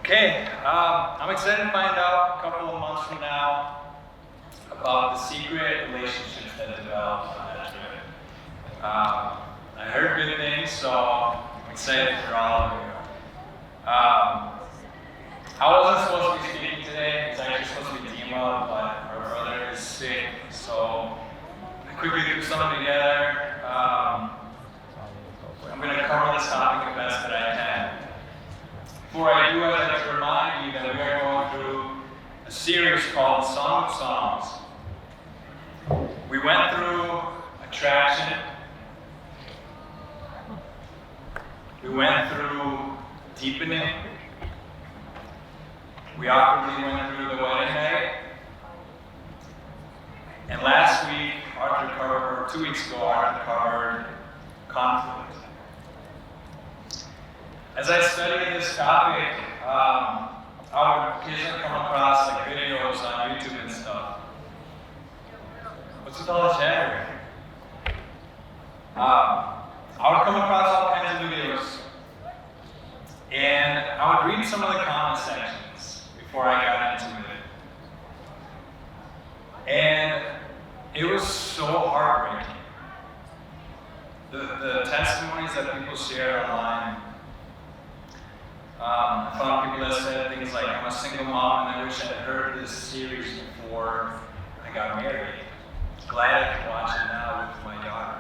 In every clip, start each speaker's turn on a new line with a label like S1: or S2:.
S1: Okay, I'm excited to find out a couple of months from now about the secret relationships that developed on that trip. I heard good things, so I'm excited for all of you. I wasn't supposed to be speaking today. It's actually supposed to be Dima, but our brother is sick, so I quickly threw something together. I'm going to cover this topic the best that I can. Before I do, I'd like to remind you that we are going through a series called Song of Songs. We went through attraction. We went through deepening. We awkwardly went through the wedding night. And last week, or 2 weeks ago, Arthur covered conflict. As I studied this topic, I would occasionally come across like videos on YouTube and stuff. What's with all the chatter? I would come across all kinds of videos, and I would read some of the comment sections before I got into it. And it was so heartbreaking. The testimonies that people shared online. I found people that said things like, I'm a single mom and I wish I had heard this series before I got married. Glad I can watch it now with my daughter.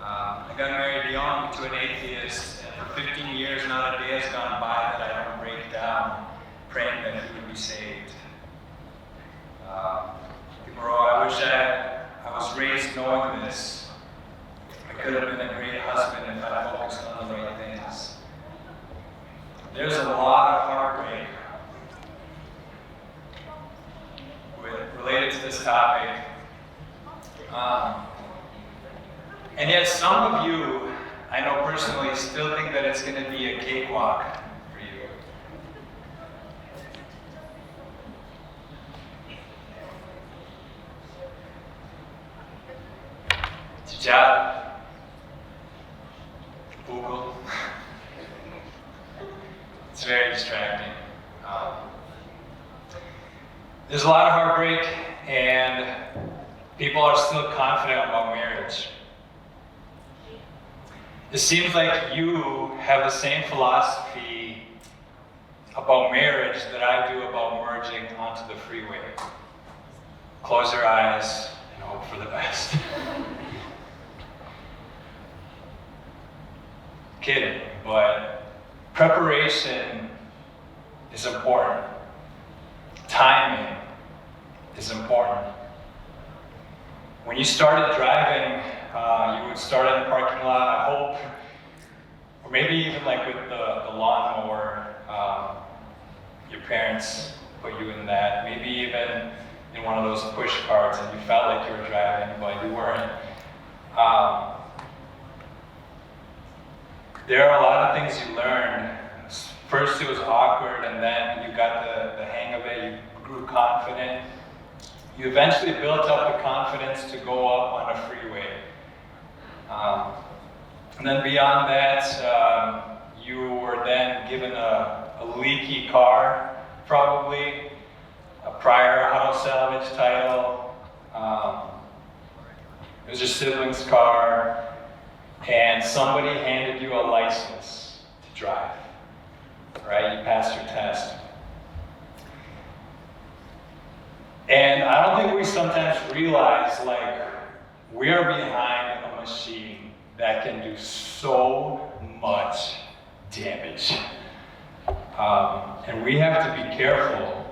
S1: I got married young to an atheist, and for 15 years not a day has gone by that I don't break down praying that he would be saved. People wrote, I wish I was raised knowing this. I could have been a great husband if I focused on the right things. There's a lot of heartbreak related to this topic. And yet some of you, I know personally, still think that it's going to be a cakewalk for you. Job, Google. It's very distracting. There's a lot of heartbreak, and people are still confident about marriage. It seems like you have the same philosophy about marriage that I do about merging onto the freeway. Close your eyes and hope for the best. Kidding, but preparation is important. Timing is important. When you started driving, you would start in the parking lot, I hope, or maybe even like with the lawnmower, your parents put you in that, maybe even in one of those push carts and you felt like you were driving, but you weren't. There are a lot of things you learn. First it was awkward, and then you got the hang of it, you grew confident. You eventually built up the confidence to go up on a freeway. And then beyond that, you were then given a leaky car, probably, a prior auto salvage title. It was your sibling's car, and somebody handed you a license to drive. Right? You passed your test. And I don't think we sometimes realize, like, we are behind a machine that can do so much damage. And we have to be careful.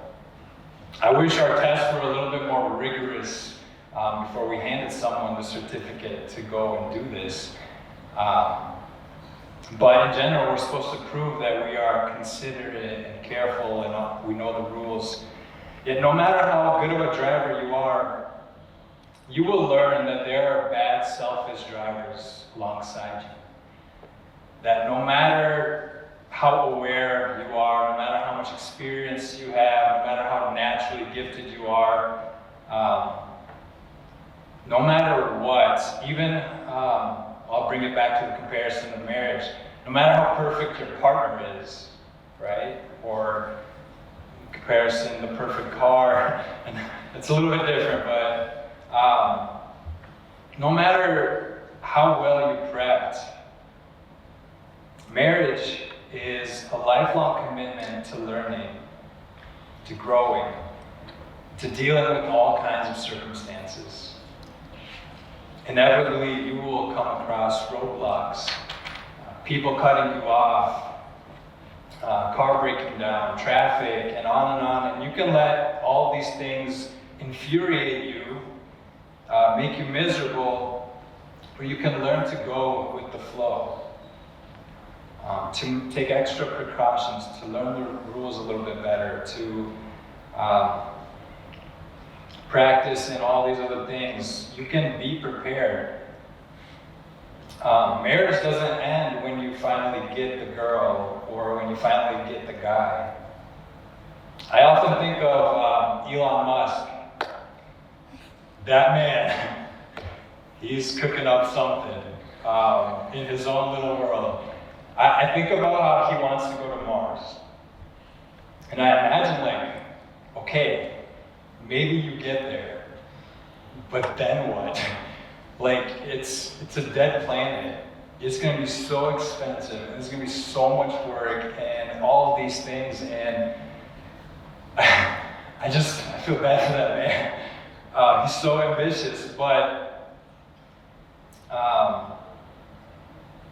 S1: I wish our tests were a little bit more rigorous before we handed someone the certificate to go and do this. But in general, we're supposed to prove that we are considerate and careful and we know the rules. Yet no matter how good of a driver you are, you will learn that there are bad, selfish drivers alongside you. That no matter how aware you are, no matter how much experience you have, no matter how naturally gifted you are, no matter what, even I'll bring it back to the comparison of marriage. No matter how perfect your partner is, right? Or in comparison, the perfect car, and it's a little bit different, but no matter how well you prepped, marriage is a lifelong commitment to learning, to growing, to dealing with all kinds of circumstances. Inevitably, you will come across roadblocks, people cutting you off, car breaking down, traffic, and on, and you can let all these things infuriate you, make you miserable, or you can learn to go with the flow, to take extra precautions, to learn the rules a little bit better, to practice and all these other things. You can be prepared. Marriage doesn't end when you finally get the girl or when you finally get the guy. I often think of Elon Musk. That man, he's cooking up something in his own little world. I think about how he wants to go to Mars. And I imagine, like, okay, maybe you get there, but then what? Like, it's a dead planet. It's going to be so expensive. There's going to be so much work and all of these things. And I feel bad for that man. He's so ambitious. But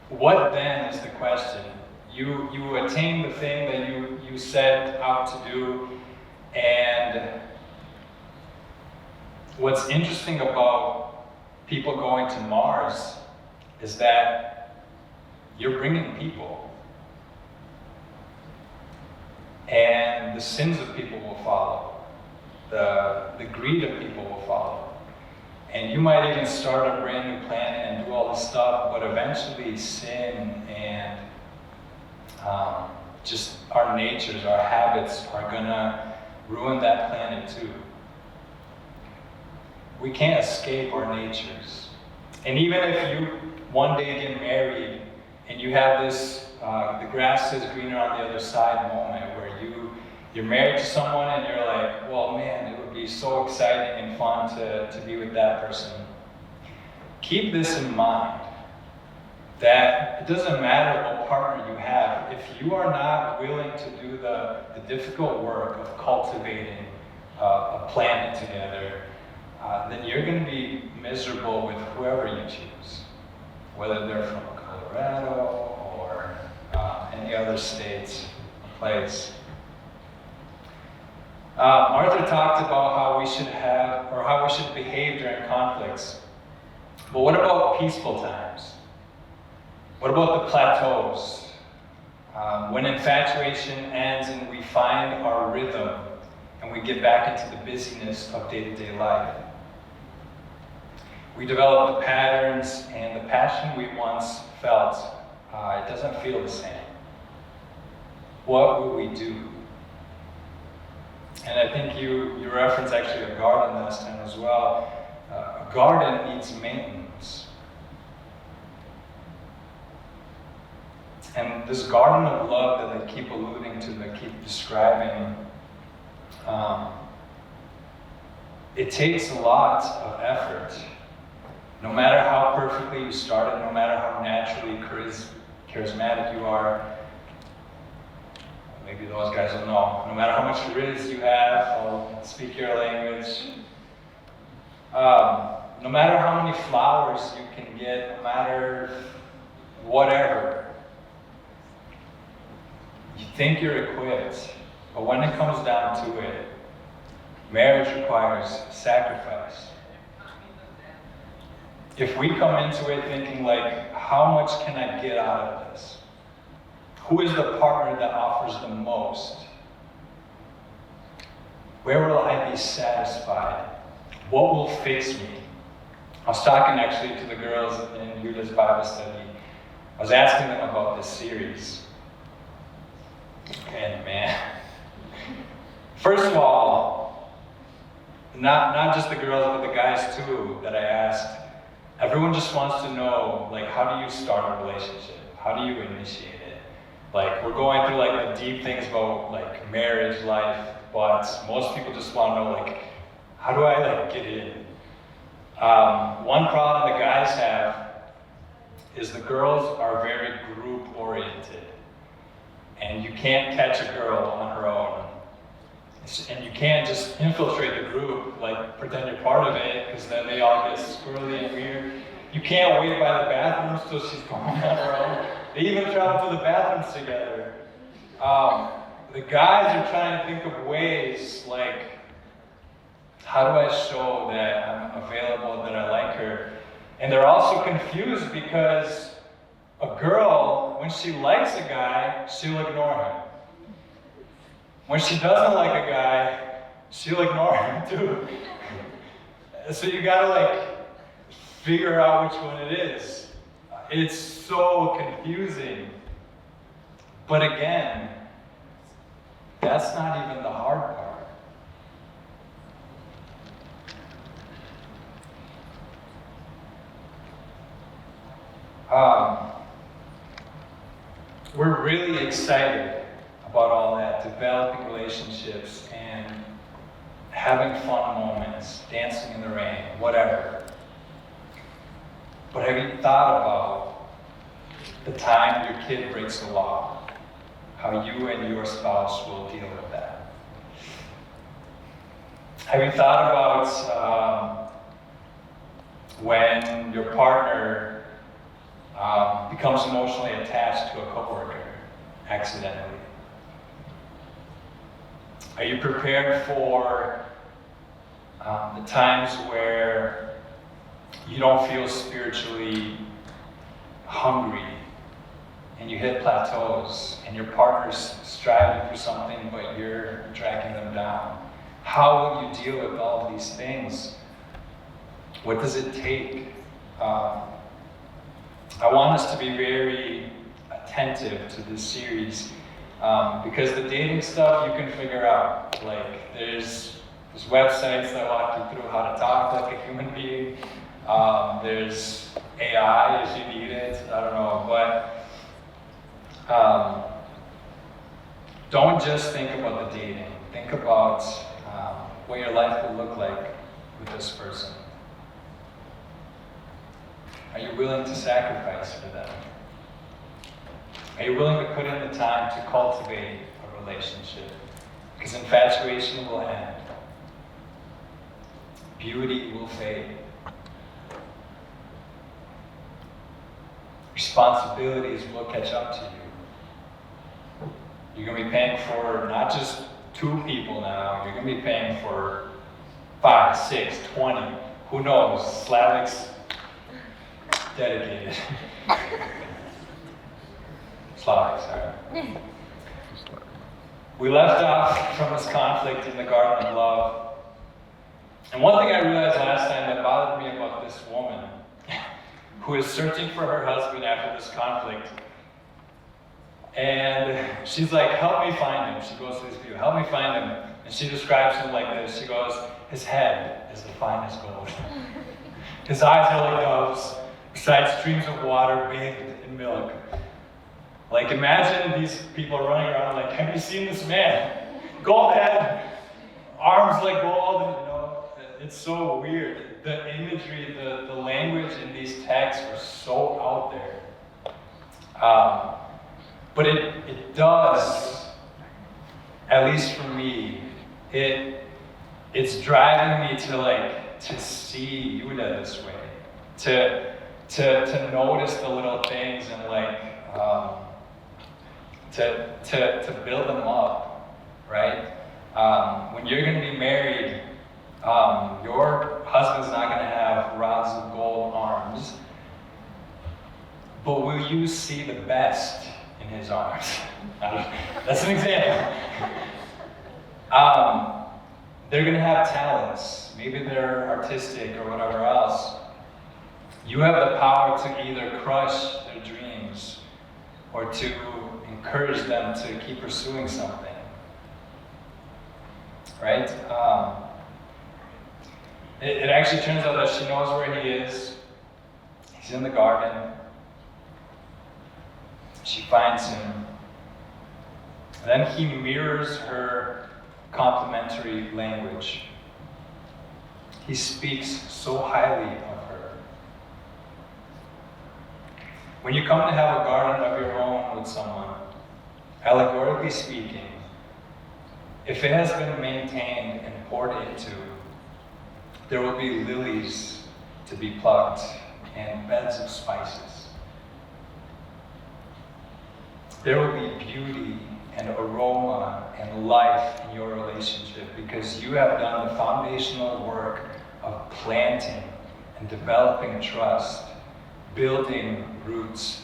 S1: what then is the question? You attain the thing that you set out to do. And what's interesting about people going to Mars is that you're bringing people. And the sins of people will follow. The greed of people will follow. And you might even start a brand new planet and do all this stuff, but eventually sin and just our natures, our habits are gonna ruin that planet too. We can't escape our natures. And even if you one day get married and you have this, the grass is greener on the other side moment where you're married to someone and you're like, well, man, it would be so exciting and fun to be with that person. Keep this in mind, that it doesn't matter what partner you have. If you are not willing to do the difficult work of cultivating a planet together, then you're going to be miserable with whoever you choose, whether they're from Colorado or any other state or place. Arthur talked about how we should have, or how we should behave during conflicts. But what about peaceful times? What about the plateaus? When infatuation ends and we find our rhythm and we get back into the busyness of day-to-day life. We develop the patterns and the passion we once felt. It doesn't feel the same. What would we do? And I think you referenced actually a garden last time as well. A garden needs maintenance. And this garden of love that they keep alluding to, they keep describing, it takes a lot of effort. No matter how perfectly you started, no matter how naturally charismatic you are, maybe those guys will know. No matter how much riz you have, I'll speak your language. No matter how many flowers you can get, no matter whatever, you think you're equipped, but when it comes down to it, marriage requires sacrifice. If we come into it thinking like, how much can I get out of this? Who is the partner that offers the most? Where will I be satisfied? What will fix me? I was talking actually to the girls in Yuta's Bible study. I was asking them about this series. And man, first of all, not just the girls, but the guys too that I asked. Everyone just wants to know, like, how do you start a relationship? How do you initiate it? Like, we're going through like the deep things about like marriage, life, but most people just want to know like, how do I like get in? One problem the guys have is the girls are very group oriented, and you can't catch a girl on her own. And you can't just infiltrate the group, like pretend you're part of it, because then they all get squirrely and weird. You can't wait by the bathrooms till she's going on her own. They even travel to the bathrooms together. The guys are trying to think of ways like, how do I show that I'm available, that I like her? And they're also confused because a girl, when she likes a guy, she'll ignore him. When she doesn't like a guy, she'll ignore him too. So you gotta like figure out which one it is. It's so confusing. But again, that's not even the hard part. We're really excited about all that, developing relationships and having fun moments, dancing in the rain, whatever. But have you thought about the time your kid breaks the law? How you and your spouse will deal with that? Have you thought about when your partner becomes emotionally attached to a coworker accidentally? Are you prepared for the times where you don't feel spiritually hungry and you hit plateaus and your partner's striving for something but you're dragging them down? How will you deal with all of these things? What does it take? I want us to be very attentive to this series because the dating stuff you can figure out. Like there's websites that walk you through how to talk like a human being. There's AI if you need it. I don't know, but don't just think about the dating. Think about what your life will look like with this person. Are you willing to sacrifice for them? Are you willing to put in the time to cultivate a relationship? Because infatuation will end. Beauty will fade. Responsibilities will catch up to you. You're going to be paying for not just 2 people now, you're going to be paying for 5, 6, 20, who knows? Slavic's dedicated. Slavic, sorry. We left off from this conflict in the Garden of Love. And one thing I realized last time that bothered me about this woman who is searching for her husband after this conflict. And she's like, help me find him. She goes to this view, help me find him. And she describes him like this. She goes, his head is the finest gold. His eyes are like doves, beside streams of water bathed in milk. Like imagine these people running around like, have you seen this man? Gold head, arms like gold, and you know, it's so weird. The imagery, the language in these texts are so out there. But it does, at least for me, it's driving me to see Yuda this way, to notice the little things and to build them up, right? When you're going to be married, your husband's not going to have rods of gold arms, but will you see the best in his arms? That's an example. They're going to have talents. Maybe they're artistic or whatever else. You have the power to either crush their dreams or to encourage them to keep pursuing something. Right? It actually turns out that she knows where he is. He's in the garden. She finds him. Then he mirrors her complimentary language. He speaks so highly of her. When you come to have a garden of your own with someone, allegorically speaking, if it has been maintained and poured into, there will be lilies to be plucked and beds of spices. There will be beauty and aroma and life in your relationship because you have done the foundational work of planting and developing trust, building roots,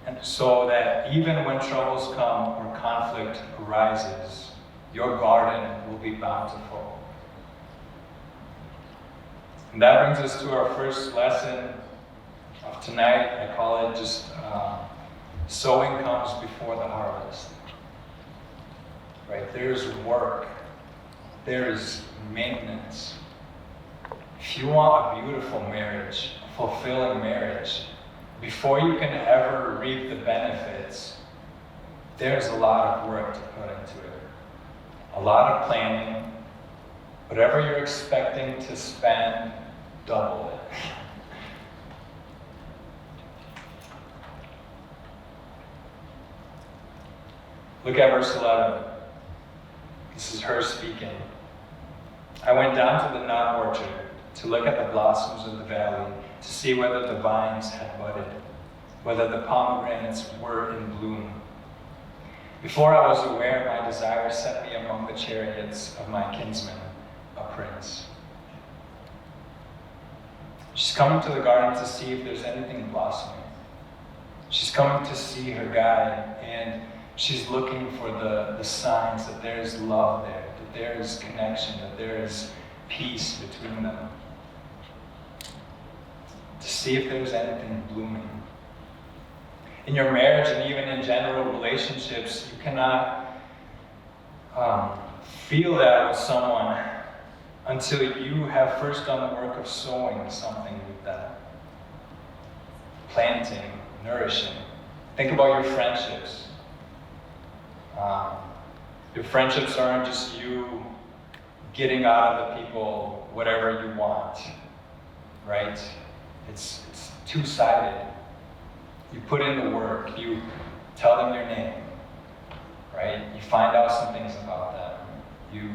S1: and so that even when troubles come or conflict arises, your garden will be bountiful. And that brings us to our first lesson of tonight. I call it just sowing comes before the harvest. Right? There's work. There is maintenance. If you want a beautiful marriage, a fulfilling marriage, before you can ever reap the benefits, there's a lot of work to put into it. A lot of planning. Whatever you're expecting to spend, double it. Look at verse 11. This is her speaking. I went down to the nut orchard to look at the blossoms of the valley, to see whether the vines had budded, whether the pomegranates were in bloom. Before I was aware, my desire set me among the chariots of my kinsman, a prince. She's coming to the garden to see if there's anything blossoming. She's coming to see her guy, and she's looking for the signs that there is love there, that there is connection, that there is peace between them. To see if there's anything blooming. In your marriage and even in general relationships, you cannot feel that with someone until you have first done the work of sowing something with them. Planting, nourishing. Think about your friendships. Your friendships aren't just you getting out of the people whatever you want, right? It's two-sided. You put in the work, you tell them your name, right? You find out some things about them. You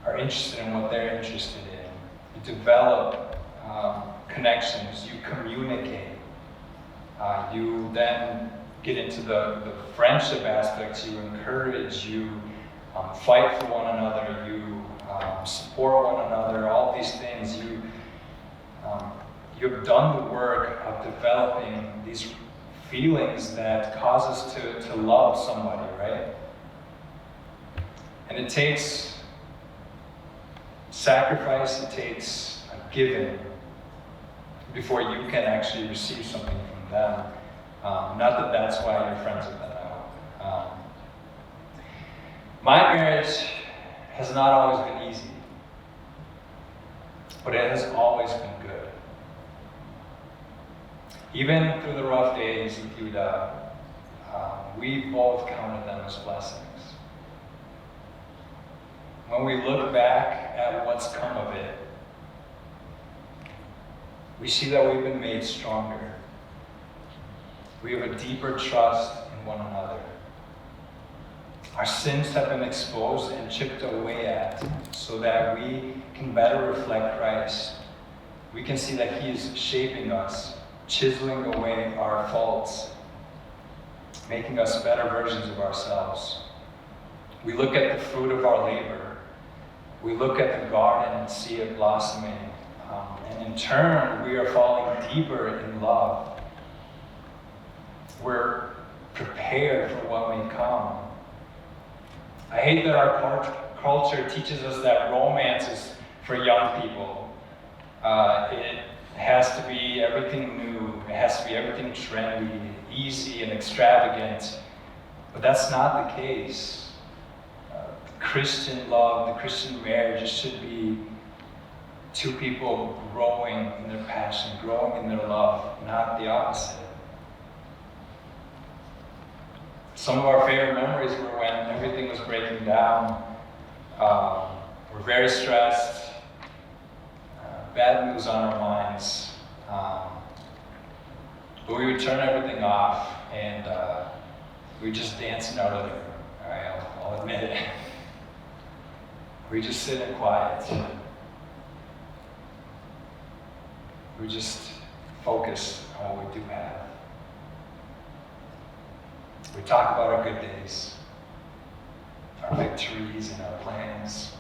S1: are interested in what they're interested in. You develop connections, you communicate. You then get into the friendship aspects, you encourage, you fight for one another, you support one another, all these things. You've done the work of developing these feelings that cause us to love somebody, right? And it takes sacrifice, it takes a giving before you can actually receive something from them. Not that that's why you're friends with them now. My marriage has not always been easy, but it has always been good. Even through the rough days with Yuda, we both counted them as blessings. When we look back at what's come of it, we see that we've been made stronger. We have a deeper trust in one another. Our sins have been exposed and chipped away at so that we can better reflect Christ. We can see that He is shaping us, chiseling away our faults, making us better versions of ourselves. We look at the fruit of our labor. We look at the garden and see it blossoming. And in turn, we are falling deeper in love. We're prepared for what may come. I hate that our culture teaches us that romance is for young people. It has to be everything new. It has to be everything trendy, easy, and extravagant. But that's not the case. The Christian love, the Christian marriage, it should be two people growing in their passion, growing in their love, not the opposite. Some of our favorite memories were when everything was breaking down. We're very stressed, bad news on our minds. But we would turn everything off and we just dancing out of the room. All right, I'll admit it. We just sit in quiet. We just focus on what we do have. We talk about our good days, our victories and our plans.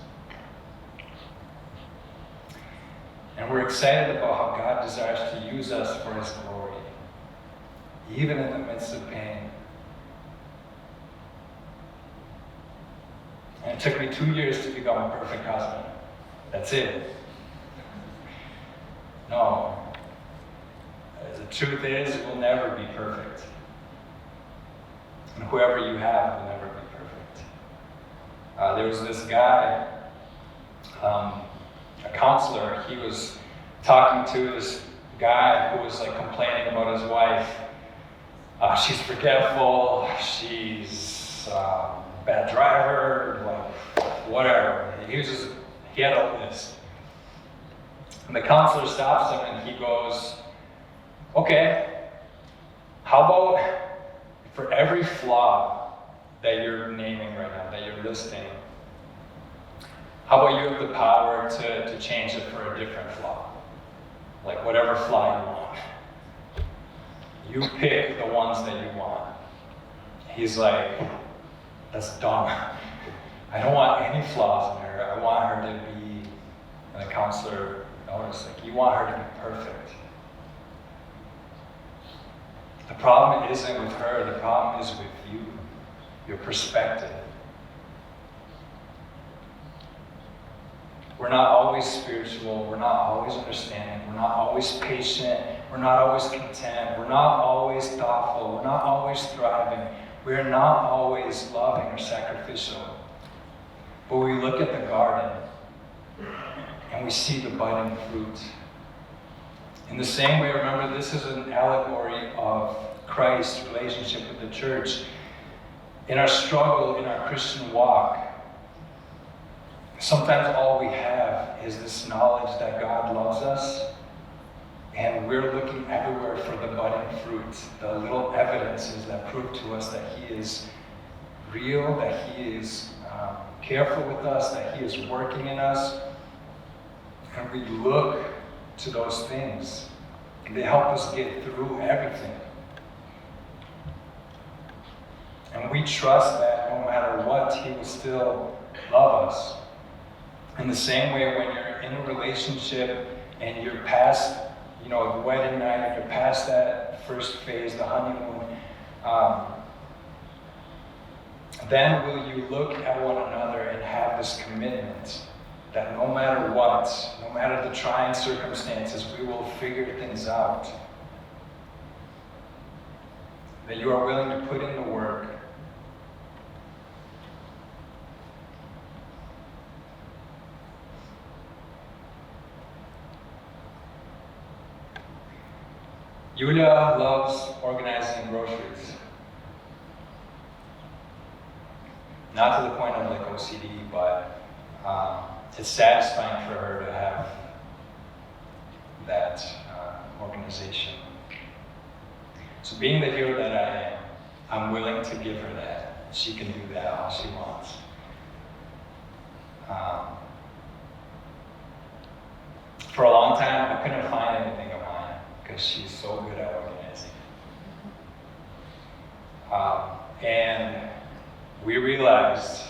S1: And we're excited about how God desires to use us for His glory, even in the midst of pain. And it took me 2 years to become a perfect husband. That's it. No. The truth is, we'll never be perfect. And whoever you have will never be perfect. There was this guy, a counselor, he was talking to this guy who was like complaining about his wife. She's forgetful, she's a bad driver, like whatever. He had a list. And the counselor stops him and he goes, okay, how about for every flaw that you're naming right now, that you're listing, how about you have the power to change it for a different flaw? Like whatever flaw you want. You pick the ones that you want. He's like, that's dumb. I don't want any flaws in her. I want her to be, and the counselor noticed, like, you want her to be perfect. The problem isn't with her, the problem is with you, your perspective. We're not always spiritual, we're not always understanding, we're not always patient, we're not always content, we're not always thoughtful, we're not always thriving, we're not always loving or sacrificial. But we look at the garden and we see the budding fruit. In the same way, remember, this is an allegory of Christ's relationship with the church. In our struggle, in our Christian walk, sometimes all we have is this knowledge that God loves us, and we're looking everywhere for the budding fruit, the little evidences that prove to us that He is real, that He is careful with us, that He is working in us. And we look to those things. They help us get through everything. And we trust that no matter what, He will still love us. In the same way, when you're in a relationship and you're past, the wedding night, and you're past that first phase, the honeymoon, then will you look at one another and have this commitment that no matter what, no matter the trying circumstances, we will figure things out. That you are willing to put in the work. Yulia loves organizing groceries. Not to the point of like OCD, but it's satisfying for her to have that organization. So being the hero that I am, I'm willing to give her that. She can do that all she wants. For a long time, I couldn't find anything of mine because she's so good at organizing. And we realized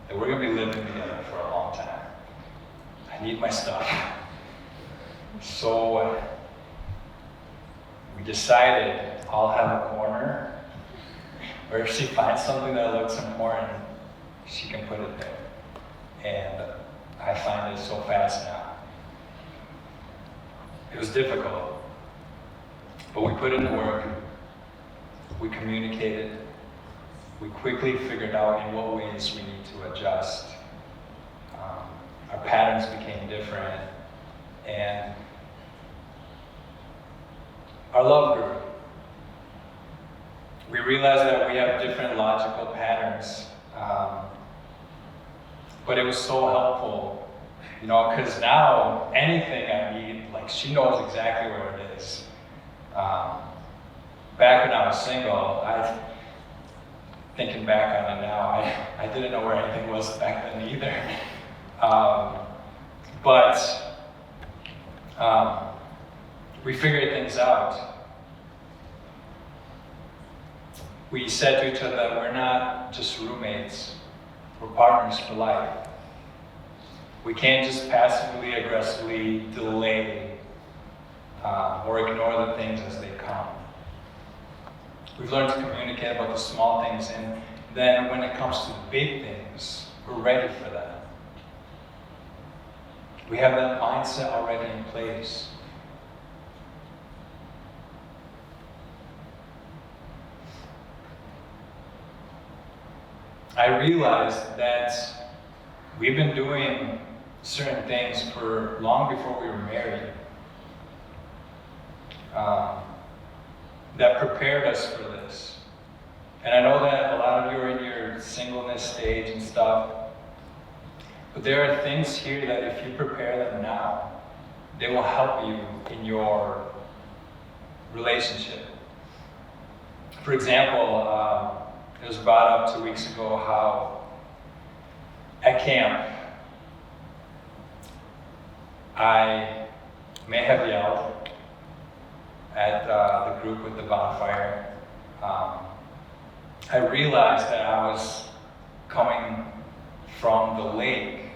S1: that we're going to be living together for a long time. I need my stuff. So we decided I'll have a corner where if she finds something that looks important, she can put it there. And I find it so fast now. It was difficult, but we put in the work, we communicated, we quickly figured out in what ways we need to adjust. Our patterns became different, and our love grew. we realized that we have different logical patterns. But it was so helpful, because now anything I need, like she knows exactly where it is. Back when I was single, thinking back on it now, I didn't know where anything was back then either. But we figured things out. We said to each other that we're not just roommates, we're partners for life. We can't just passively, aggressively delay or ignore the things as they come. We've learned to communicate about the small things, and then when it comes to the big things, we're ready for that. We have that mindset already in place. I realized that we've been doing certain things for long before we were married that prepared us for this. And I know that a lot of you are in your singleness stage and stuff, but there are things here that if you prepare them now, they will help you in your relationship. For example, it was brought up 2 weeks ago how at camp, I may have yelled at the group with the bonfire. I realized that I was coming from the lake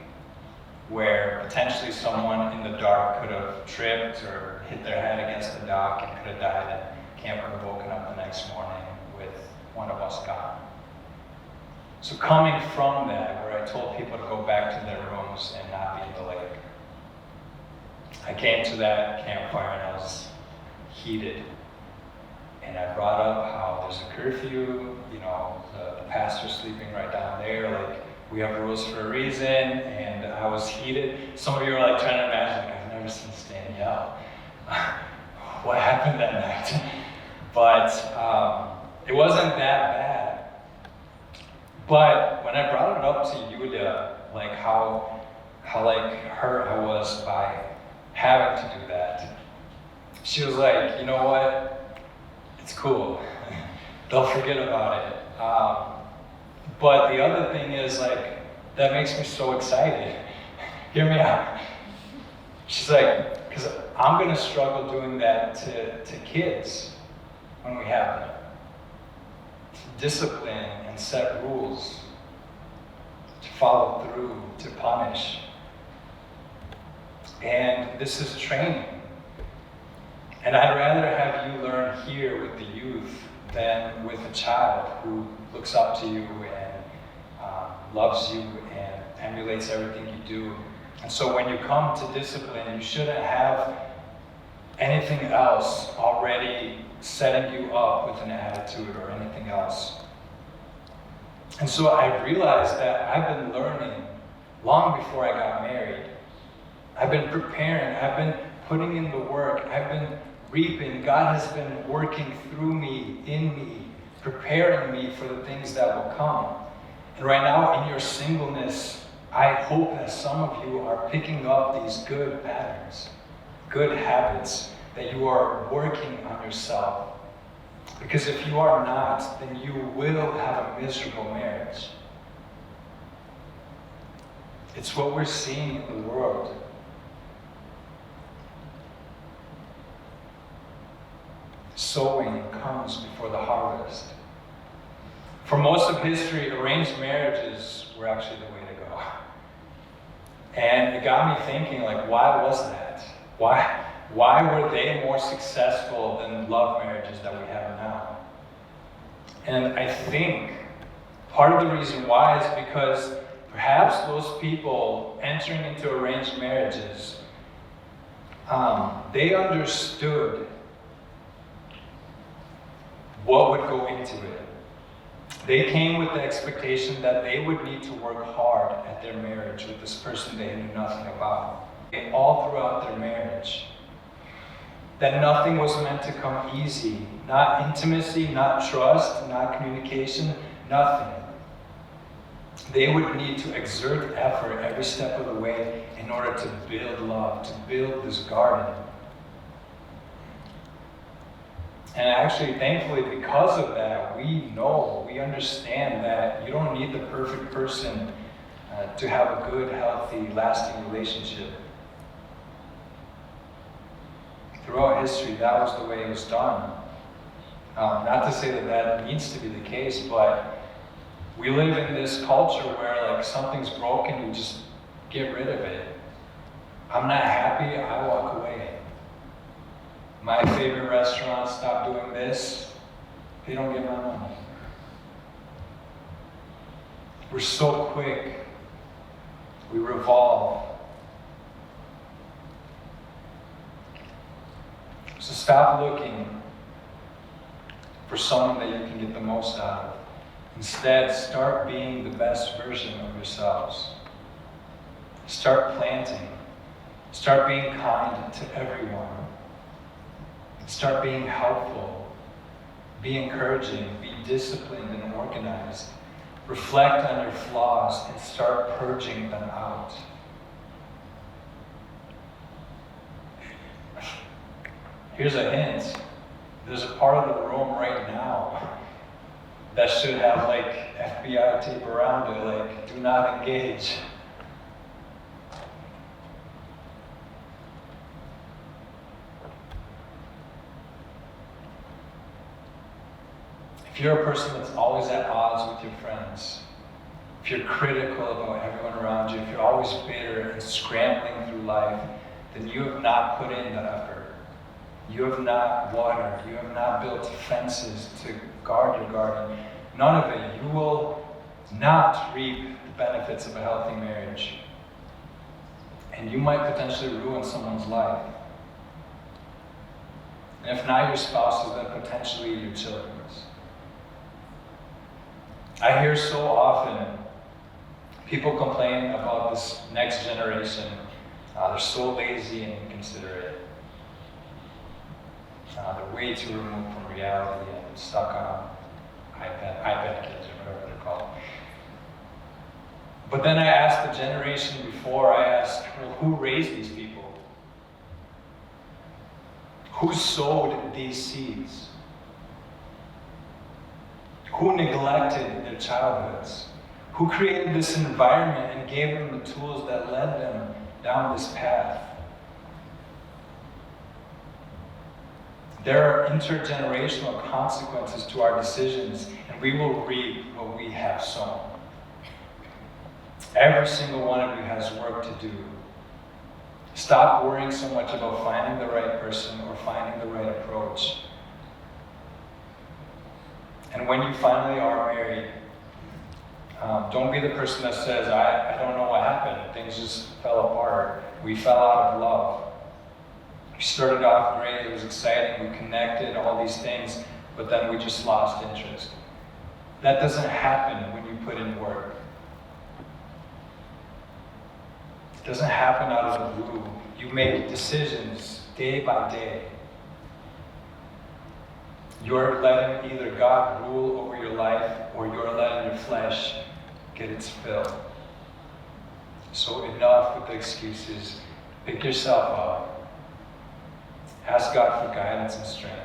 S1: where potentially someone in the dark could have tripped or hit their head against the dock and could have died, and camp could have woken up the next morning with one of us gone. So coming from that, where I told people to go back to their rooms and not be in the lake, I came to that campfire and I was heated. And I brought up how there's a curfew, the pastor's sleeping right down there, like we have rules for a reason, and I was heated. Some of you are like trying to imagine, like, I've never seen Stan yell. What happened that night? But it wasn't that bad. But when I brought it up to Yulia, like how like hurt I was by having to do that, she was like, you know what? It's cool. They'll forget about it. But the other thing is, like, that makes me so excited. Hear me out. She's like, because I'm going to struggle doing that to kids when we have them. To discipline and set rules, to follow through, to punish. And this is training. And I'd rather have you learn here with the youth than with a child who looks up to you and loves you and emulates everything you do. And so when you come to discipline, you shouldn't have anything else already setting you up with an attitude or anything else. And so I realized that I've been learning long before I got married. I've been preparing, I've been putting in the work, I've been reaping. God has been working through me, in me, preparing me for the things that will come. And right now in your singleness, I hope that some of you are picking up these good patterns, good habits, that you are working on yourself. Because if you are not, then you will have a miserable marriage. It's what we're seeing in the world. Sowing comes before the harvest. For most of history, arranged marriages were actually the way to go. And it got me thinking, like, why was that? Why were they more successful than love marriages that we have now? And I think part of the reason why is because perhaps those people entering into arranged marriages, they understood what would go into it. They came with the expectation that they would need to work hard at their marriage with this person they knew nothing about. And all throughout their marriage, that nothing was meant to come easy. Not intimacy, not trust, not communication, nothing. They would need to exert effort every step of the way in order to build love, to build this garden. And actually, thankfully, because of that, we understand that you don't need the perfect person to have a good, healthy, lasting relationship. Throughout history, that was the way it was done. Not to say that that needs to be the case, but we live in this culture where like something's broken, you just get rid of it. I'm not happy, I walk away. My favorite restaurant stopped doing this, they don't get my money. We're so quick. We revolve. So stop looking for someone that you can get the most out of. Instead, start being the best version of yourselves. Start planting. Start being kind to everyone. Start being helpful. Be encouraging. Be disciplined and organized. Reflect on your flaws and start purging them out. Here's a hint. There's a part of the room right now that should have like FBI tape around it, like, do not engage. If you're a person that's always at odds with your friends, if you're critical about everyone around you, if you're always bitter and scrambling through life, then you have not put in the effort. You have not watered. You have not built fences to guard your garden. None of it. You will not reap the benefits of a healthy marriage. And you might potentially ruin someone's life. And if not your spouse's, then potentially your children's. I hear so often people complain about this next generation. They're so lazy and inconsiderate. They're way too removed from reality and stuck on iPad kids or whatever they're called. But then I asked the generation before, I asked, well, who raised these people? Who sowed these seeds? Who neglected their childhoods? Who created this environment and gave them the tools that led them down this path? There are intergenerational consequences to our decisions, and we will reap what we have sown. Every single one of you has work to do. Stop worrying so much about finding the right person or finding the right approach. And when you finally are married, don't be the person that says, I don't know what happened. Things just fell apart. We fell out of love. We started off great, it was exciting, we connected, all these things, but then we just lost interest. That doesn't happen when you put in work. It doesn't happen out of the blue. You make decisions day by day. You're letting either God rule over your life or you're letting your flesh get its fill. So enough with the excuses. Pick yourself up. Ask God for guidance and strength.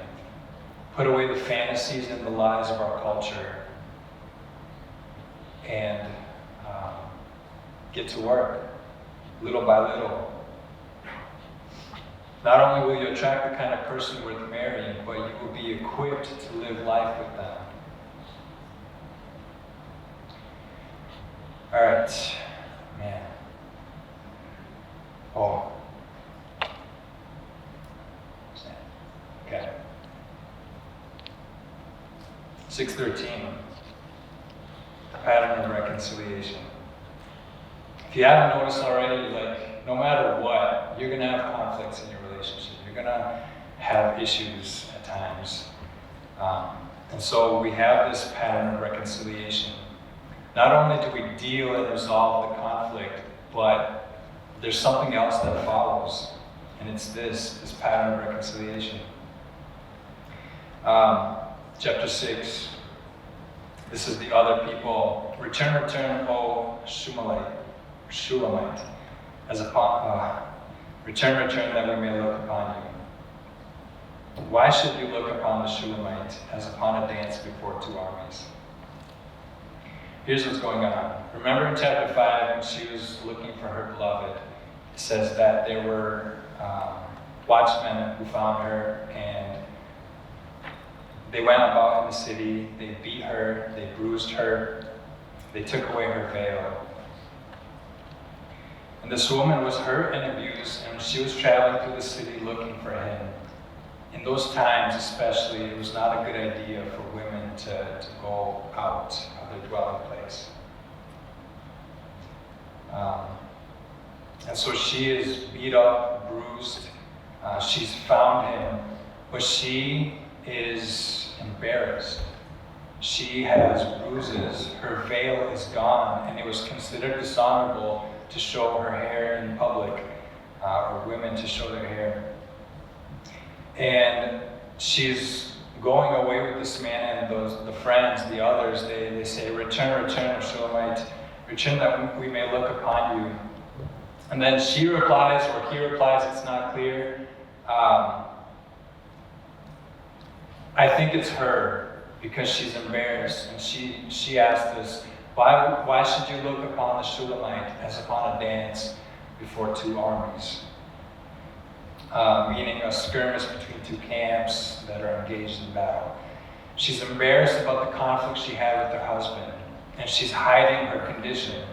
S1: Put away the fantasies and the lies of our culture. And get to work, little by little. Not only will you attract the kind of person worth marrying, but you will be equipped to live life with them. All right, man. Oh. Okay. 6:13. The pattern of reconciliation. If you haven't noticed already, like, no matter what, you're going to have conflicts in your relationship. You're going to have issues at times. And so we have this pattern of reconciliation. Not only do we deal and resolve the conflict, but there's something else that follows. And it's this pattern of reconciliation. Chapter 6. This is the other people. Return, return, O Shulamite, as upon return, return, that we may look upon you. Why should you look upon the Shulamite as upon a dance before two armies? Here's what's going on. Remember in chapter 5 when she was looking for her beloved, it says that there were watchmen who found her, and they went about in the city, they beat her, they bruised her, they took away her veil. And this woman was hurt and abused, and she was traveling through the city looking for him. In those times especially, it was not a good idea for women to go out of their dwelling place. And so she is beat up, bruised, she's found him, but she is embarrassed. She has bruises, her veil is gone, and it was considered dishonorable to show her hair in public, or women to show their hair. And she's going away with this man, and the friends, the others, they say, return, return, Shulamite, return that we may look upon you. And then she replies, or he replies, it's not clear. I think it's her, because she's embarrassed, and she asked us, why should you look upon the Shulamite as upon a dance before two armies? Meaning a skirmish between two camps that are engaged in battle. She's embarrassed about the conflict she had with her husband, and she's hiding her condition.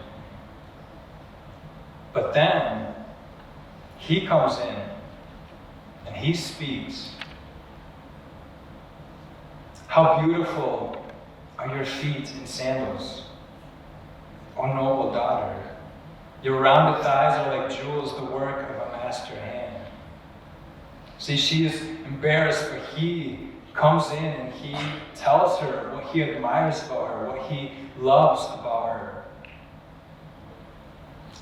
S1: But then, he comes in, and he speaks. How beautiful are your feet in sandals, O noble daughter. Your rounded thighs are like jewels, the work of a master hand. See, she is embarrassed, but he comes in and he tells her what he admires about her, what he loves about her.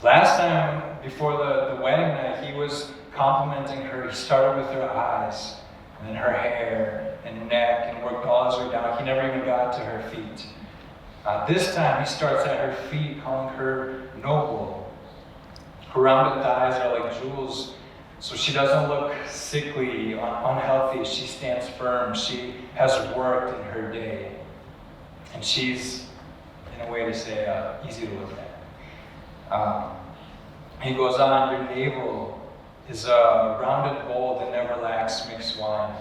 S1: Last time, before the wedding night, he was complimenting her. He started with her eyes, and then her hair and neck, and worked all his way down. He never even got to her feet. This time, he starts at her feet, calling her noble. Her rounded thighs are like jewels, so she doesn't look sickly, unhealthy. She stands firm. She has worked in her day. And she's, in a way to say, easy to look at. He goes on, your navel is a rounded bowl that never lacks mixed wine.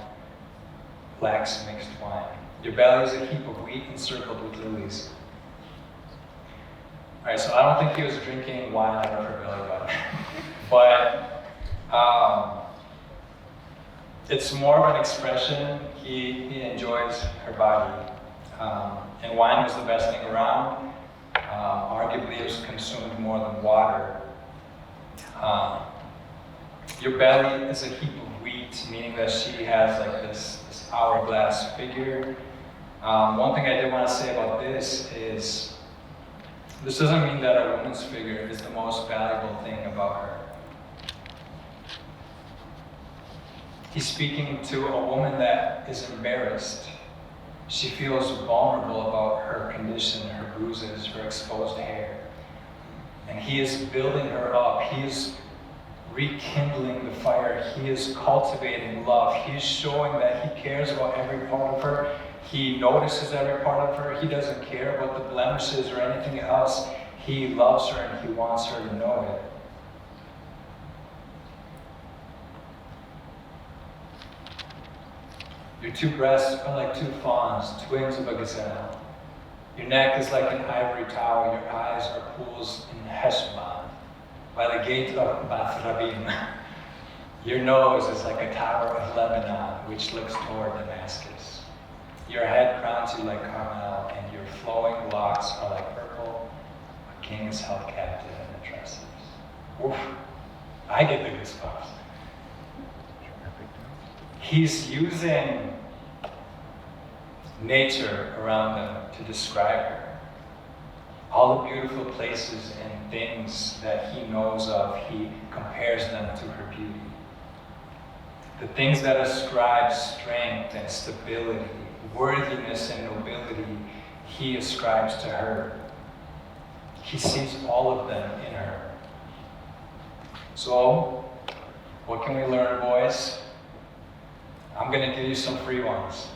S1: Your belly is a heap of wheat encircled with lilies. All right, so I don't think he was drinking wine out of her belly button. But it's more of an expression. He enjoys her body. And wine was the best thing around. Arguably, it was consumed more than water. Your belly is a heap of wheat, meaning that she has like this hourglass figure. One thing I did want to say about this is, this doesn't mean that a woman's figure is the most valuable thing about her. He's speaking to a woman that is embarrassed. She feels vulnerable about her condition, her bruises, her exposed hair. And he is building her up. He is rekindling the fire. He is cultivating love. He is showing that he cares about every part of her. He notices every part of her. He doesn't care about the blemishes or anything else. He loves her and he wants her to know it. Your two breasts are like two fawns, twins of a gazelle. Your neck is like an ivory tower. Your eyes are pools in Heshbon, by the gate of Bath Rabim. Your nose is like a tower of Lebanon, which looks toward Damascus. Your head crowns you like Carmel, and your flowing locks are like purple. A king is held captive in the tresses. Oof, I get the goosebumps. He's using nature around them to describe her. All the beautiful places and things that he knows of, he compares them to her beauty. The things that ascribe strength and stability, worthiness and nobility, he ascribes to her. He sees all of them in her. So, what can we learn, boys? I'm going to give you some free ones.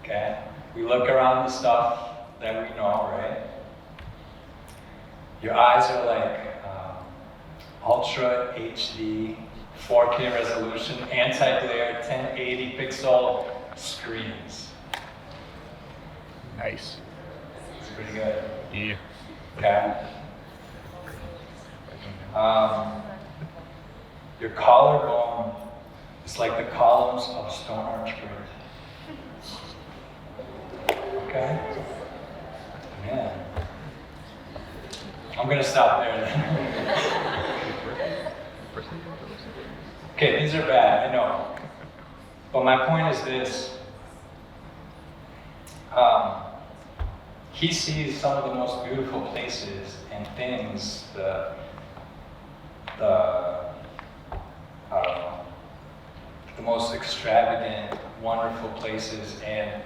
S1: Okay? We look around the stuff that we know, right? Your eyes are like Ultra HD, 4K resolution, anti-glare, 1080 pixel screens.
S2: Nice.
S1: It's pretty good.
S2: Yeah.
S1: Okay. Your collarbone is like the columns of a stone arch bridge. Okay? Man. I'm gonna stop there then. Okay, these are bad, I know. But my point is this. He sees some of the most beautiful places and things, the most extravagant, wonderful places, and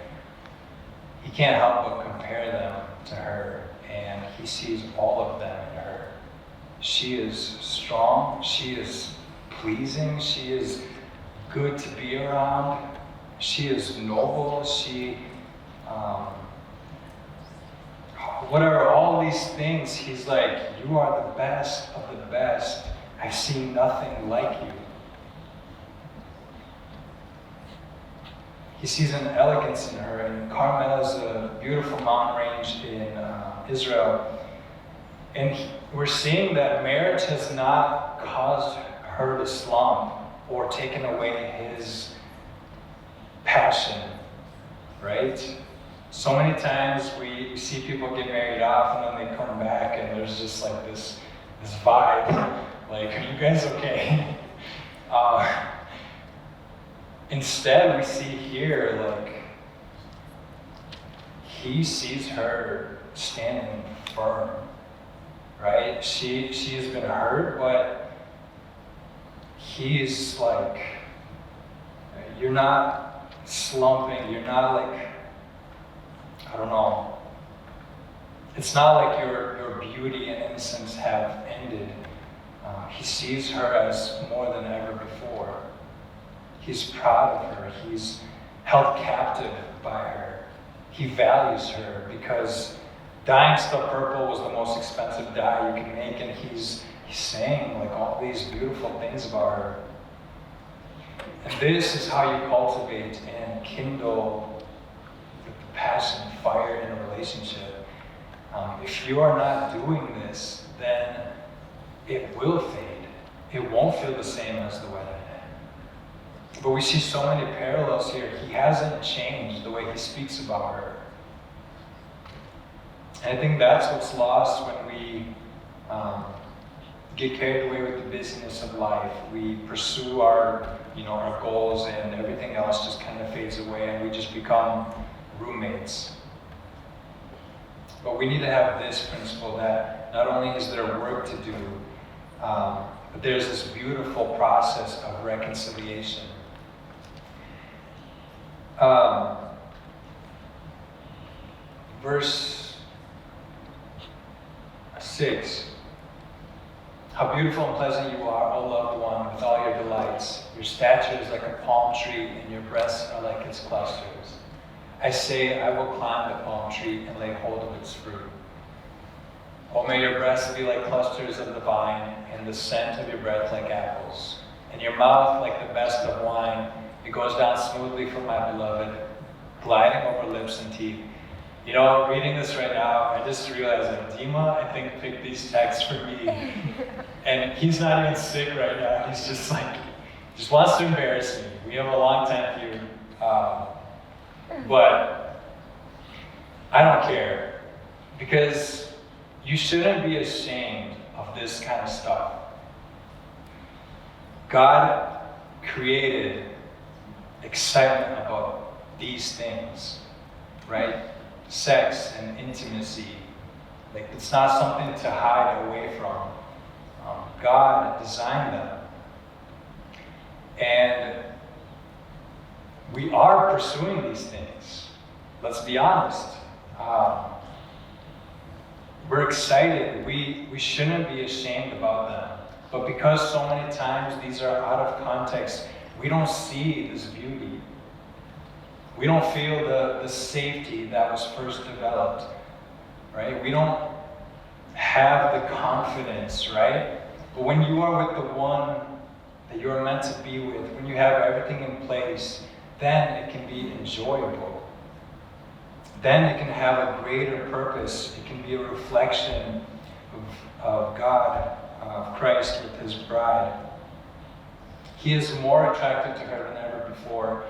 S1: he can't help but compare them to her, and he sees all of them in her. She is strong, she is pleasing, she is good to be around, she is noble, she, whatever, all these things, he's like, you are the best of the best. I've seen nothing like you. He sees an elegance in her, and Carmel is a beautiful mountain range in Israel. And we're seeing that marriage has not caused her to slump or taken away his passion, right? So many times we see people get married off and then they come back and there's just like this vibe, like, are you guys okay? Instead, we see here, like, he sees her standing firm, right? She has been hurt, but he's like, you're not slumping, you're not like, I don't know. It's not like your beauty and innocence have ended. He sees her as more than ever before. He's proud of her. He's held captive by her. He values her because dyeing stuff purple was the most expensive dye you can make, and he's saying like all these beautiful things about her. And this is how you cultivate and kindle the passion, fire in a relationship. If you are not doing this, then it will fade. It won't feel the same as the wedding. But we see so many parallels here. He hasn't changed the way he speaks about her. And I think that's what's lost when we get carried away with the busyness of life. We pursue our goals, and everything else just kind of fades away, and we just become roommates. But we need to have this principle that not only is there work to do, but there's this beautiful process of reconciliation. Verse 6. How beautiful and pleasant you are, O loved one, with all your delights. Your stature is like a palm tree, and your breasts are like its clusters. I say, I will climb the palm tree and lay hold of its fruit. Oh, may your breasts be like clusters of the vine, and the scent of your breath like apples. And your mouth like the best of wine. It goes down smoothly for my beloved, gliding over lips and teeth. You know, reading this right now, I just realized that Dima, I think, picked these texts for me. And he's not even sick right now. He's just like, just wants to embarrass me. We have a long time feud. But I don't care. Because you shouldn't be ashamed of this kind of stuff. God created excitement about these things, right? Sex and intimacy. Like, it's not something to hide away from. God designed them. And we are pursuing these things. Let's be honest. We're excited. We shouldn't be ashamed about them. But because so many times these are out of context, we don't see this beauty. We don't feel the safety that was first developed, right? We don't have the confidence, right? But when you are with the one that you are meant to be with, when you have everything in place, then it can be enjoyable. Then it can have a greater purpose. It can be a reflection of God, of Christ with his bride. He is more attracted to her than ever before.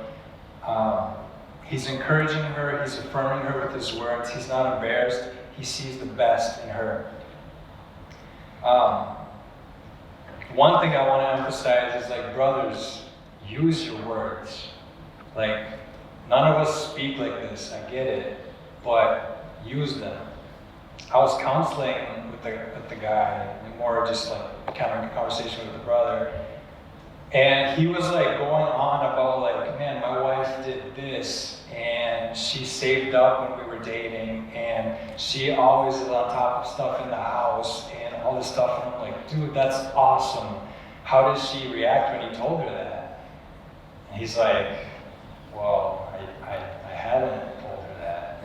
S1: He's encouraging her, he's affirming her with his words. He's not embarrassed. He sees the best in her. One thing I want to emphasize is, like, brothers, use your words. Like, none of us speak like this, I get it, but use them. I was counseling with the guy, more just like kind of a conversation with the brother, and he was like going on about, like, man, my wife did this, and she saved up when we were dating, and she always is on top of stuff in the house, and all this stuff, and I'm like, dude, that's awesome. How did she react when you told her that? And he's like, well, I haven't told her that.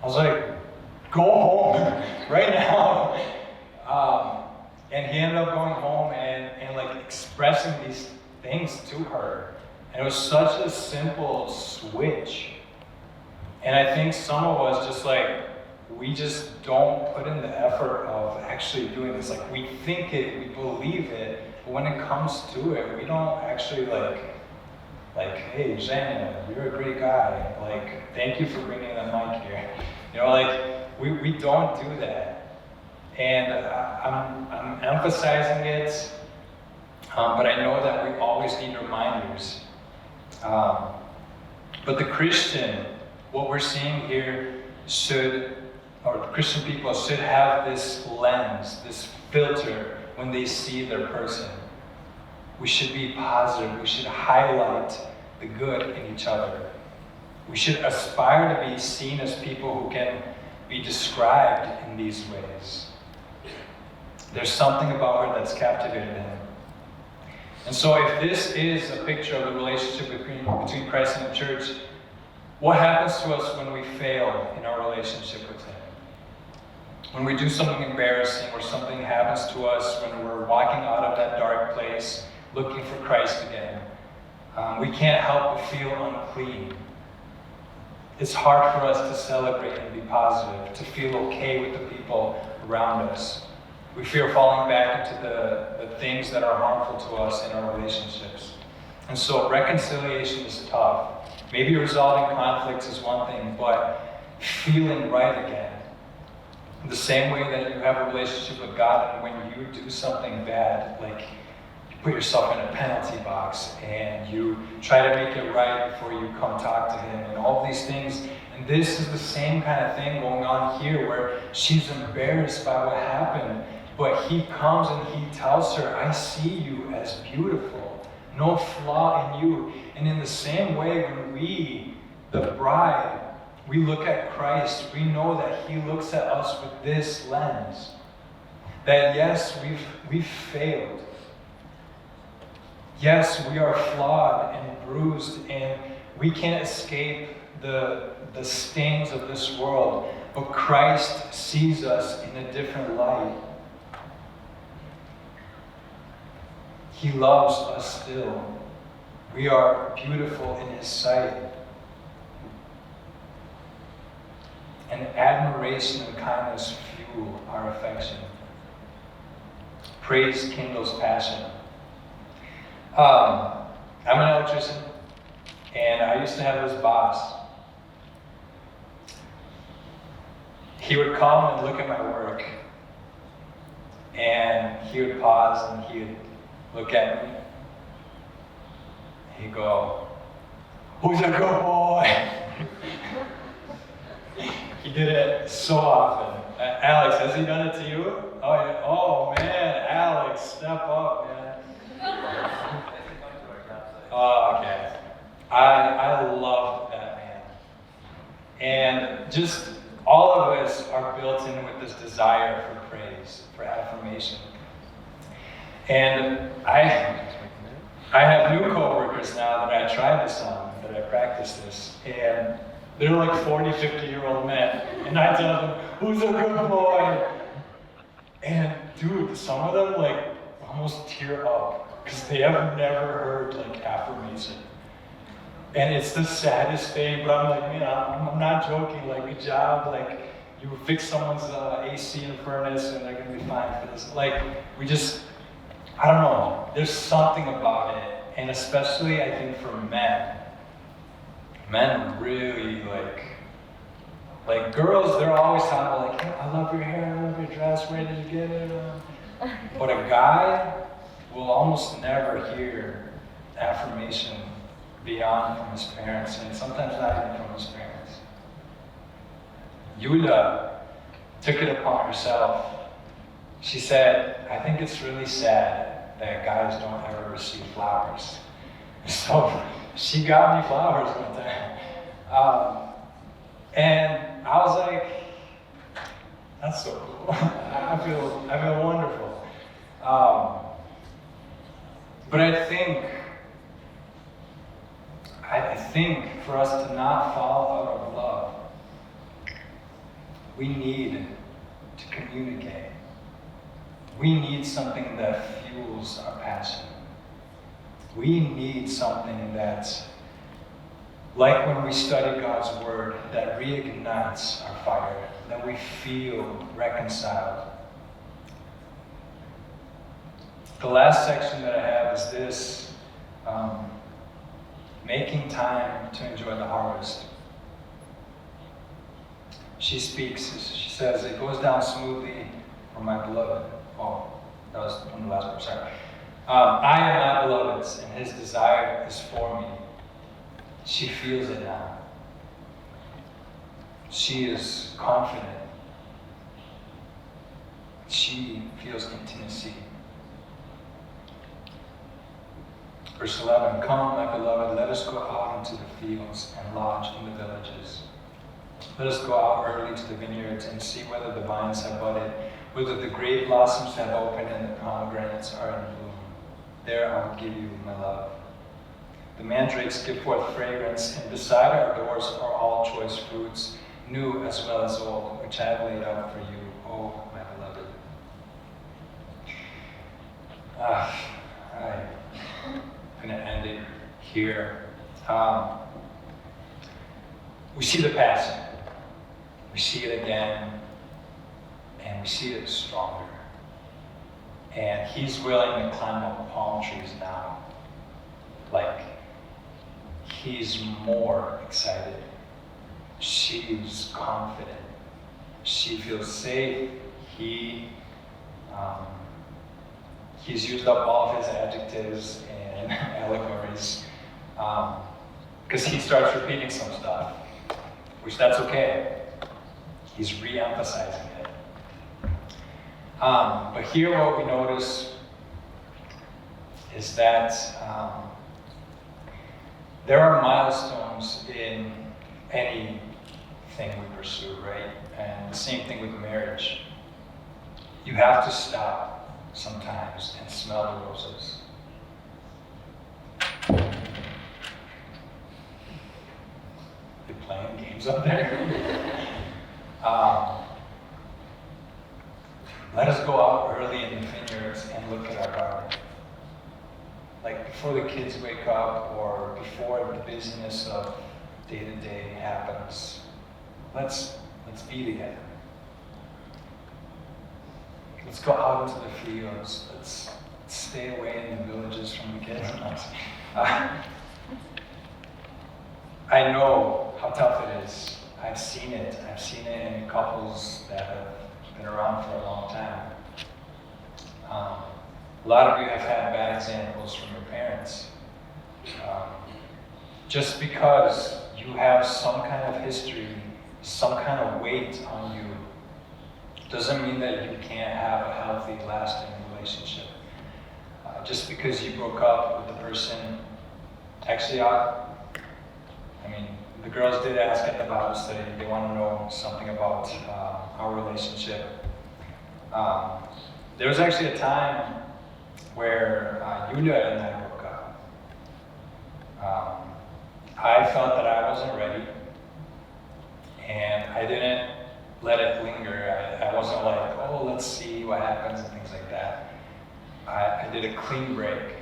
S1: I was like, go home right now. And he ended up going home and like expressing these things to her. And it was such a simple switch. And I think some of us just like, we just don't put in the effort of actually doing this. Like, we think it, we believe it, but when it comes to it, we don't actually like, hey, Jen, you're a great guy. Like, thank you for bringing the mic here. You know, like, we don't do that. And I'm emphasizing it, but I know that we always need reminders. But the Christian, what we're seeing here the Christian people should have this lens, this filter when they see their person. We should be positive. We should highlight the good in each other. We should aspire to be seen as people who can be described in these ways. There's something about her that's captivated him. And so if this is a picture of the relationship between Christ and the church, what happens to us when we fail in our relationship with him? When we do something embarrassing or something happens to us when we're walking out of that dark place looking for Christ again, we can't help but feel unclean. It's hard for us to celebrate and be positive, to feel okay with the people around us. We fear falling back into the things that are harmful to us in our relationships. And so reconciliation is tough. Maybe resolving conflicts is one thing, but feeling right again. In the same way that you have a relationship with God, and when you do something bad, like you put yourself in a penalty box and you try to make it right before you come talk to him and all these things. And this is the same kind of thing going on here where she's embarrassed by what happened. But he comes and he tells her, I see you as beautiful, no flaw in you. And in the same way, when we, the bride, we look at Christ, we know that he looks at us with this lens. That yes, we've failed. Yes, we are flawed and bruised, and we can't escape the stains of this world. But Christ sees us in a different light. He loves us still. We are beautiful in his sight. And admiration and kindness fuel our affection. Praise kindles passion. I'm an electrician, and I used to have this boss. He would come and look at my work, and he would pause and he would look at me. He'd go, "Who's a good boy?" He did it so often. Alex, has he done it to you? Oh, yeah. Oh man, Alex, step up, man. Oh, okay. I love that man. And just all of us are built in with this desire for praise, for affirmation. And I have new coworkers now that I try this on, that I practice this. And they're like 40, 50-year-old men. And I tell them, who's a good boy? And dude, some of them like almost tear up because they have never heard like affirmation. And it's the saddest thing, but I'm like, man, I'm not joking. Like, good job. Like, you fix someone's AC in the furnace and they're gonna be fine for this. Like, I don't know. There's something about it, and especially I think for men. Men really like girls. They're always talking about like, hey, I love your hair, I love your dress. Where did you get it? But a guy will almost never hear affirmation beyond from his parents, and sometimes not even from his parents. Yulia took it upon herself. She said, I think it's really sad that guys don't ever receive flowers. So she got me flowers one time. And I was like, that's so cool. I feel wonderful. But I think for us to not fall out of love, we need to communicate. We need something that fuels our passion. We need something that's like when we study God's Word, that reignites our fire, that we feel reconciled. The last section that I have is this, making time to enjoy the harvest. She speaks, she says, it goes down smoothly for my beloved. Oh, that was from the last part, sorry. I am my beloved's, and his desire is for me. She feels it now. She is confident. She feels intimacy. Verse 11, come, my beloved, let us go out into the fields and lodge in the villages. Let us go out early to the vineyards and see whether the vines have budded, whether the grape blossoms have opened and the pomegranates are in bloom. There I will give you my love. The mandrakes give forth fragrance, and beside our doors are all choice fruits, new as well as old, which I have laid out for you, oh my beloved. I'm going to end it here. We see the passion. We see it again, and we see it stronger. And he's willing to climb up palm trees now. Like, he's more excited. She's confident. She feels safe. He's used up all of his adjectives and allegories, because he starts repeating some stuff, which that's okay. He's re-emphasizing it. But here what we notice is that there are milestones in anything we pursue, right? And the same thing with marriage. You have to stop sometimes and smell the roses. You playing games up there? Let us go out early in the vineyards and look at our garden. Like before the kids wake up or before the busyness of day-to-day happens, let's be together. Let's go out into the fields. Let's stay away in the villages from the kids. I know how tough it is. I've seen it. I've seen it in couples that have been around for a long time. A lot of you have had bad examples from your parents. Just because you have some kind of history, some kind of weight on you, doesn't mean that you can't have a healthy, lasting relationship. Just because you broke up with the person Actually, I mean, the girls did ask at the Bible study, they want to know something about our relationship. There was actually a time where Yulia and I broke up. I felt that I wasn't ready, and I didn't let it linger. I wasn't like, oh, let's see what happens and things like that. I did a clean break.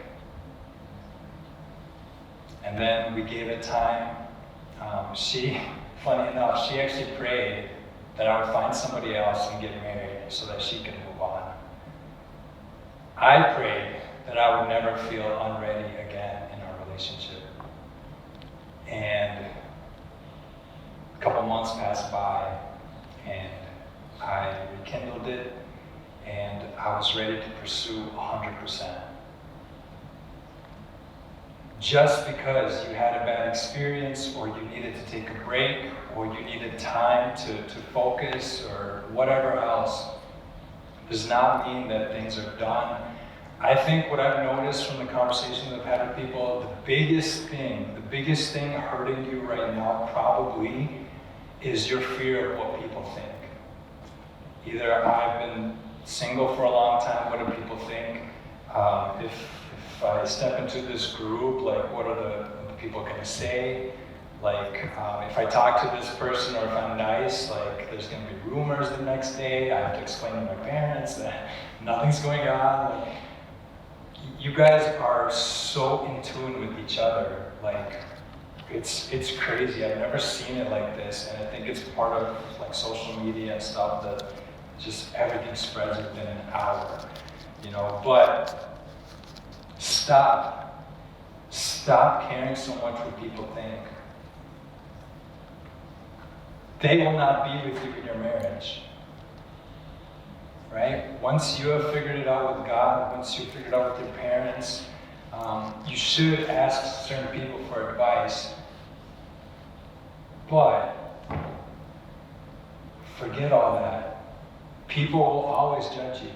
S1: And then we gave it time. Funny enough, she actually prayed that I would find somebody else and get married so that she could move on. I prayed that I would never feel unready again in our relationship. And a couple months passed by, and I rekindled it, and I was ready to pursue 100%. Just because you had a bad experience, or you needed to take a break, or you needed time to focus, or whatever else, does not mean that things are done. I think what I've noticed from the conversations I've had with people, the biggest thing hurting you right now probably is your fear of what people think. Either I've been single for a long time, what do people think? If I step into this group, like what are the people going to say? Like if I talk to this person or if I'm nice, like there's going to be rumors the next day. I have to explain to my parents that nothing's going on. Like, you guys are so in tune with each other. Like it's crazy. I've never seen it like this, and I think it's part of like social media and stuff that just everything spreads within an hour, you know. But stop caring so much what people think. They will not be with you in your marriage, right? Once you have figured it out with God, once you figured it out with your parents, you should ask certain people for advice. But forget all that. People will always judge you.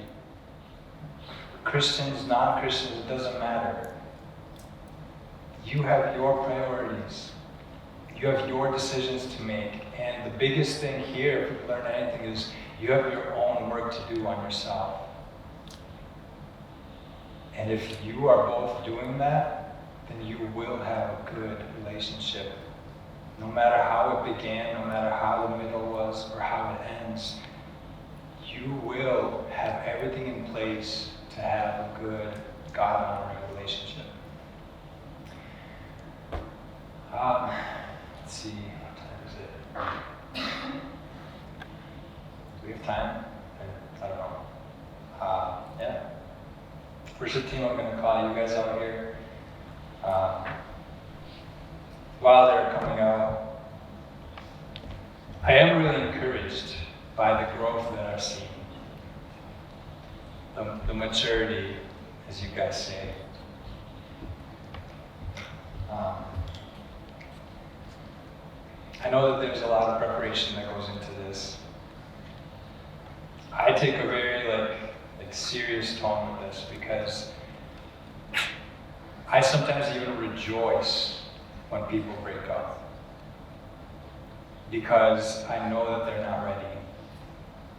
S1: Christians, non-Christians, it doesn't matter. You have your priorities. You have your decisions to make. And the biggest thing here, if we learn anything, is you have your own work to do on yourself. And if you are both doing that, then you will have a good relationship. No matter how it began, no matter how the middle was, or how it ends, you will have everything in place to have a good, God-honoring relationship. Let's see, what time is it? Do we have time? I don't know. Yeah. Worship team, I'm going to call you guys out here. While they're coming out, I am really encouraged by the growth that I've seen. The maturity, as you guys say. I know that there's a lot of preparation that goes into this. I take a very like serious tone with this because I sometimes even rejoice when people break up because I know that they're not ready.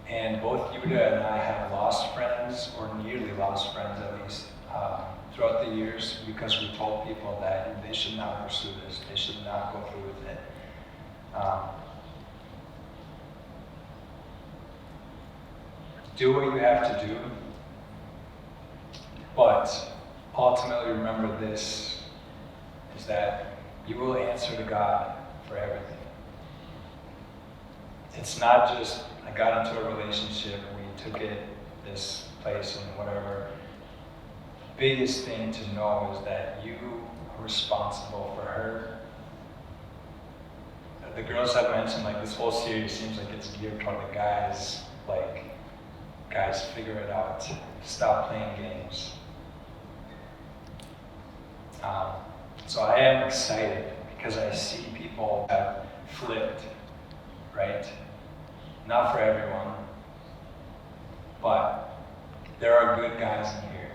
S1: And both Yuda and I have lost friends, or nearly lost friends at least, throughout the years because we told people that they should not pursue this, they should not go through with it. Do what you have to do, but ultimately remember this, is that you will answer to God for everything. It's not just, I got into a relationship, we took it this place and whatever. The biggest thing to know is that you are responsible for her. The girls have mentioned, like, this whole series seems like it's geared toward the guys. Like, guys, figure it out. Stop playing games. So I am excited because I see people have flipped, right? Not for everyone, but there are good guys in here.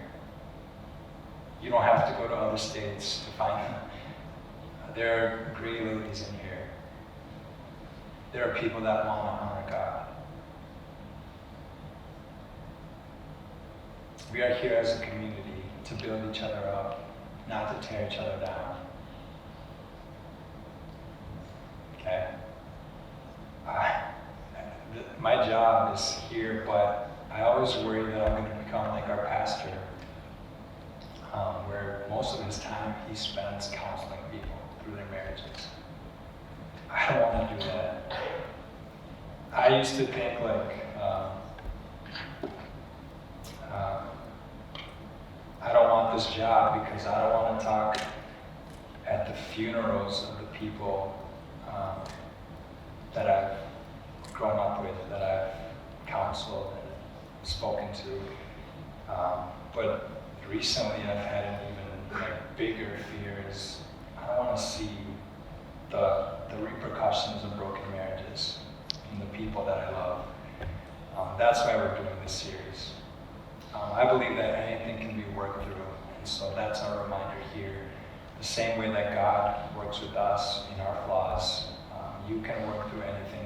S1: You don't have to go to other states to find them. there are gray lilies in here. There are people that want to honor God. We are here as a community to build each other up, not to tear each other down. Okay? My job is here, but I always worry that I'm going to become like our pastor, where most of his time he spends counseling people through their marriages. I don't want to do that. I used to think like, I don't want this job because I don't want to talk at the funerals of the people that I've grown up with, that I've counseled and spoken to. But recently I've had an even like bigger fear is I don't want to see the repercussions of broken marriages in the people that I love. That's why we're doing this series. I believe that anything can be worked through, and so that's our reminder here. The same way that God works with us in our flaws, you can work through anything